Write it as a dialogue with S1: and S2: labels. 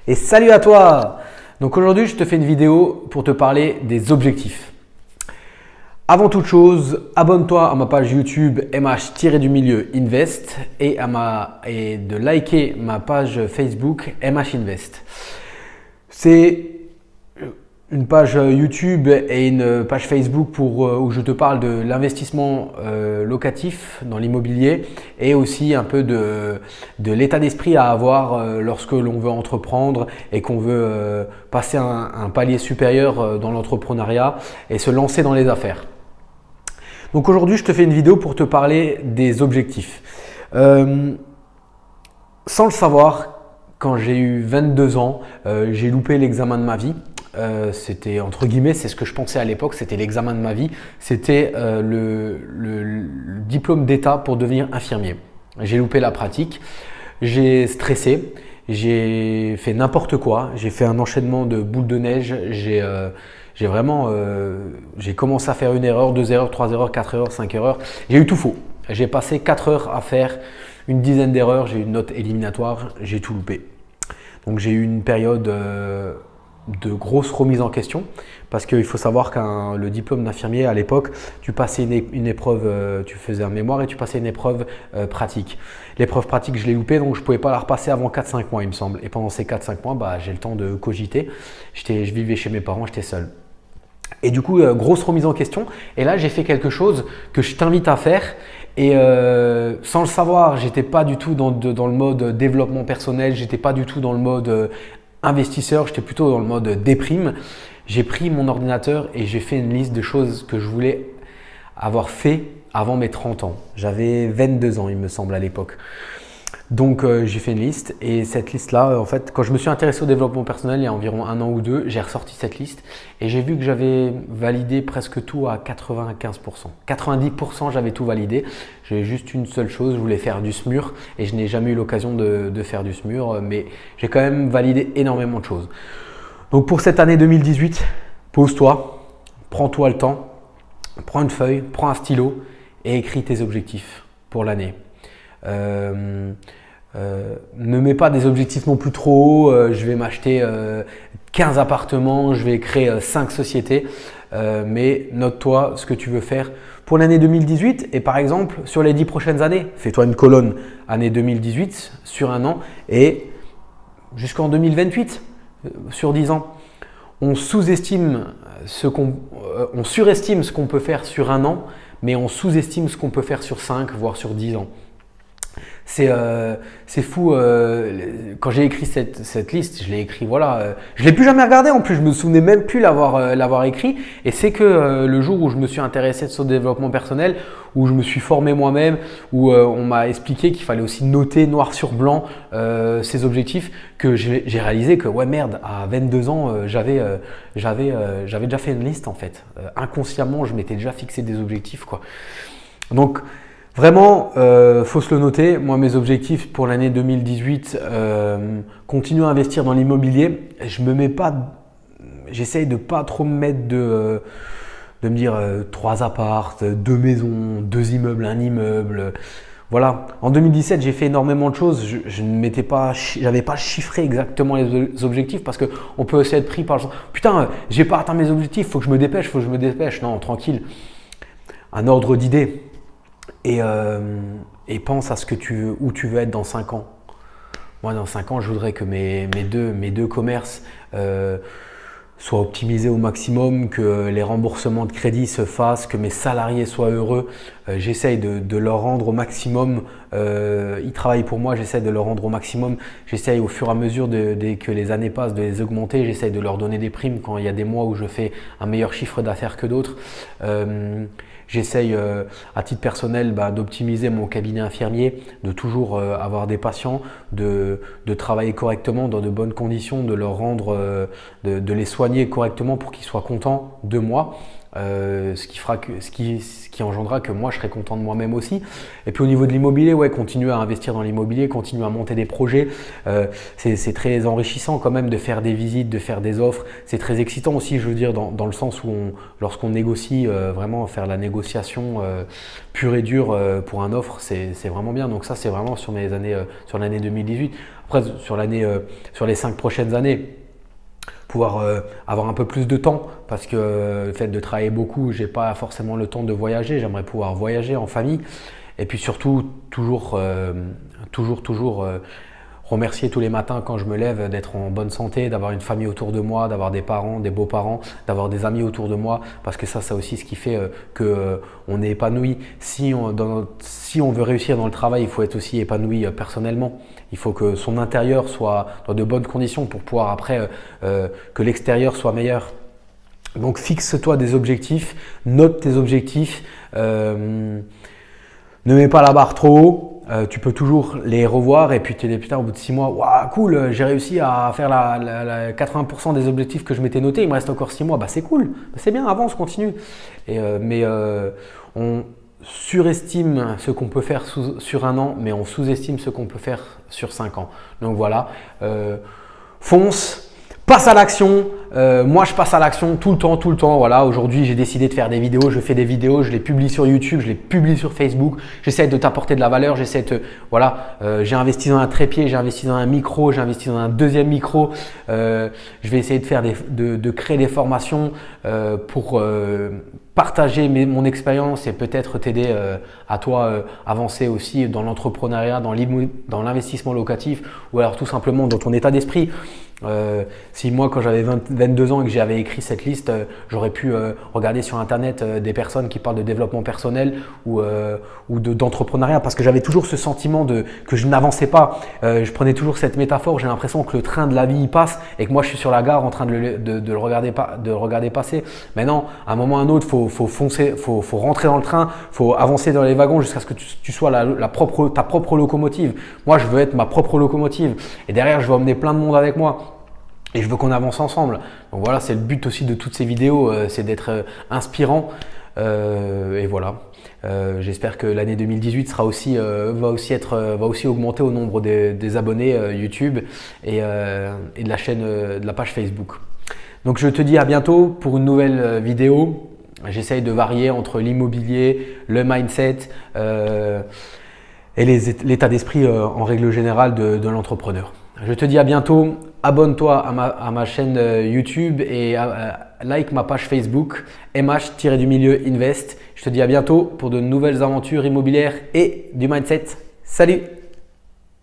S1: Et salut à toi! Donc aujourd'hui, je te fais une vidéo pour te parler des objectifs. Avant toute chose, abonne-toi à ma page YouTube MH-Invest et de liker ma page Facebook MH Invest. C'est une page YouTube et une page Facebook où je te parle de l'investissement locatif dans l'immobilier et aussi un peu de l'état d'esprit à avoir lorsque l'on veut entreprendre et qu'on veut passer un palier supérieur dans l'entrepreneuriat et se lancer dans les affaires. Donc aujourd'hui, je te fais une vidéo pour te parler des objectifs. Sans le savoir, quand j'ai eu 22 ans, j'ai loupé l'examen de ma vie. C'était entre guillemets, c'est ce que je pensais à l'époque, c'était l'examen de ma vie. C'était le diplôme d'État pour devenir infirmier. J'ai loupé la pratique, j'ai stressé, j'ai fait n'importe quoi, j'ai fait un enchaînement de boules de neige, j'ai commencé à faire une erreur, 2 erreurs, 3 erreurs, 4 erreurs, 5 erreurs. J'ai eu tout faux. J'ai passé 4 heures à faire une dizaine d'erreurs, j'ai eu une note éliminatoire, j'ai tout loupé. Donc j'ai eu une période de grosse remise en question parce qu'il faut savoir que le diplôme d'infirmier à l'époque, tu passais une épreuve, tu faisais un mémoire et tu passais une épreuve pratique. L'épreuve pratique, je l'ai loupée, donc je ne pouvais pas la repasser avant 4-5 mois il me semble. Et pendant ces 4-5 mois, j'ai le temps de cogiter. Je vivais chez mes parents, j'étais seul. Et du coup, grosse remise en question. Et là, j'ai fait quelque chose que je t'invite à faire. Et sans le savoir, j'étais pas du tout dans le mode développement personnel, j'étais pas du tout dans le mode investisseur, j'étais plutôt dans le mode déprime. J'ai pris mon ordinateur et j'ai fait une liste de choses que je voulais avoir fait avant mes 30 ans. J'avais 22 ans, il me semble, à l'époque. Donc j'ai fait une liste et cette liste-là, en fait, quand je me suis intéressé au développement personnel il y a environ 1 an ou 2, j'ai ressorti cette liste et j'ai vu que j'avais validé presque tout à 95%. 90% j'avais tout validé. J'ai juste une seule chose, je voulais faire du SMUR et je n'ai jamais eu l'occasion de faire du SMUR, mais j'ai quand même validé énormément de choses. Donc pour cette année 2018, pose-toi, prends-toi le temps, prends une feuille, prends un stylo et écris tes objectifs pour l'année. Ne mets pas des objectifs non plus trop hauts, je vais m'acheter 15 appartements, je vais créer 5 sociétés, mais note-toi ce que tu veux faire pour l'année 2018 et par exemple sur les 10 prochaines années. Fais-toi une colonne année 2018 sur 1 an et jusqu'en 2028 sur 10 ans. On surestime ce qu'on peut faire sur 1 an, mais on sous-estime ce qu'on peut faire sur 5 voire sur 10 ans. C'est fou, quand j'ai écrit cette liste, je l'ai écrit, voilà, je l'ai plus jamais regardé en plus, je me souvenais même plus l'avoir écrit et c'est que le jour où je me suis intéressé sur le développement personnel, où je me suis formé moi-même, où on m'a expliqué qu'il fallait aussi noter noir sur blanc ses objectifs, que j'ai réalisé que ouais merde, à 22 ans, j'avais déjà fait une liste en fait. Inconsciemment, je m'étais déjà fixé des objectifs quoi. Donc vraiment, faut se le noter. Moi, mes objectifs pour l'année 2018, continuer à investir dans l'immobilier. J'essaye de pas trop me mettre de me dire 3 apparts, 2 maisons, 2 immeubles, 1 immeuble. Voilà. En 2017, j'ai fait énormément de choses. J'avais pas chiffré exactement les objectifs parce que on peut aussi être pris par le putain, j'ai pas atteint mes objectifs, faut que je me dépêche. Non, tranquille. Un ordre d'idée. Et pense à où tu veux être dans 5 ans. Moi, dans 5 ans, je voudrais que mes deux commerces soient optimisés au maximum, que les remboursements de crédit se fassent, que mes salariés soient heureux. J'essaye de leur rendre au maximum. Ils travaillent pour moi, j'essaie de leur rendre au maximum. J'essaye au fur et à mesure que les années passent de les augmenter. J'essaye de leur donner des primes quand il y a des mois où je fais un meilleur chiffre d'affaires que d'autres. J'essaye à titre personnel d'optimiser mon cabinet infirmier, de toujours avoir des patients, de travailler correctement dans de bonnes conditions, de leur rendre, de les soigner correctement pour qu'ils soient contents de moi. ce qui engendrera que moi je serai content de moi-même aussi. Et puis au niveau de l'immobilier, ouais, continuer à investir dans l'immobilier, continuer à monter des projets. C'est très enrichissant quand même de faire des visites, de faire des offres. C'est très excitant aussi, je veux dire, dans le sens où lorsqu'on négocie, vraiment faire la négociation pure et dure pour un offre, c'est vraiment bien. Donc ça, c'est vraiment sur l'année 2018. Après, sur les 5 prochaines années, pouvoir avoir un peu plus de temps parce que le fait de travailler beaucoup, j'ai pas forcément le temps de voyager. J'aimerais pouvoir voyager en famille et puis surtout toujours remercier tous les matins quand je me lève d'être en bonne santé, d'avoir une famille autour de moi, d'avoir des parents, des beaux-parents, d'avoir des amis autour de moi parce que ça aussi ce qui fait que on est épanoui. Si on veut réussir dans le travail, il faut être aussi épanoui personnellement. Il faut que son intérieur soit dans de bonnes conditions pour pouvoir après que l'extérieur soit meilleur. Donc fixe-toi des objectifs, note tes objectifs, ne mets pas la barre trop haut. Tu peux toujours les revoir et puis tu dis putain au bout de 6 mois, waouh cool, j'ai réussi à faire 80% des objectifs que je m'étais noté, il me reste encore 6 mois, bah c'est cool, c'est bien, avance, continue. Mais on surestime ce qu'on peut faire sur un an, mais on sous-estime ce qu'on peut faire sur 5 ans. Donc voilà, fonce. Passe à l'action. Moi, je passe à l'action tout le temps. Voilà, aujourd'hui, j'ai décidé de faire des vidéos. Je fais des vidéos, je les publie sur YouTube, je les publie sur Facebook. J'essaie de t'apporter de la valeur. J'ai investi dans un trépied, j'ai investi dans un micro, j'ai investi dans un deuxième micro. Je vais essayer de faire de créer des formations pour partager mon expérience et peut-être t'aider à toi avancer aussi dans l'entrepreneuriat, dans l'investissement locatif ou alors tout simplement dans ton état d'esprit. Si moi quand j'avais 22 ans et que j'avais écrit cette liste, j'aurais pu regarder sur internet des personnes qui parlent de développement personnel ou d'entrepreneuriat parce que j'avais toujours ce sentiment que je n'avançais pas. Je prenais toujours cette métaphore, j'ai l'impression que le train de la vie y passe et que moi je suis sur la gare en train de le regarder passer. Mais non, à un moment ou à un autre, faut foncer, faut rentrer dans le train, faut avancer dans les wagons jusqu'à ce que tu sois ta propre locomotive. Moi je veux être ma propre locomotive et derrière je veux emmener plein de monde avec moi. Et je veux qu'on avance ensemble. Donc voilà, c'est le but aussi de toutes ces vidéos, c'est d'être inspirant. Et voilà. J'espère que l'année 2018 va aussi augmenter au nombre des abonnés YouTube et de la chaîne, de la page Facebook. Donc je te dis à bientôt pour une nouvelle vidéo. J'essaye de varier entre l'immobilier, le mindset et l'état d'esprit en règle générale de l'entrepreneur. Je te dis à bientôt, abonne-toi à ma chaîne YouTube et like ma page Facebook MH-Invest. Je te dis à bientôt pour de nouvelles aventures immobilières et du mindset. Salut!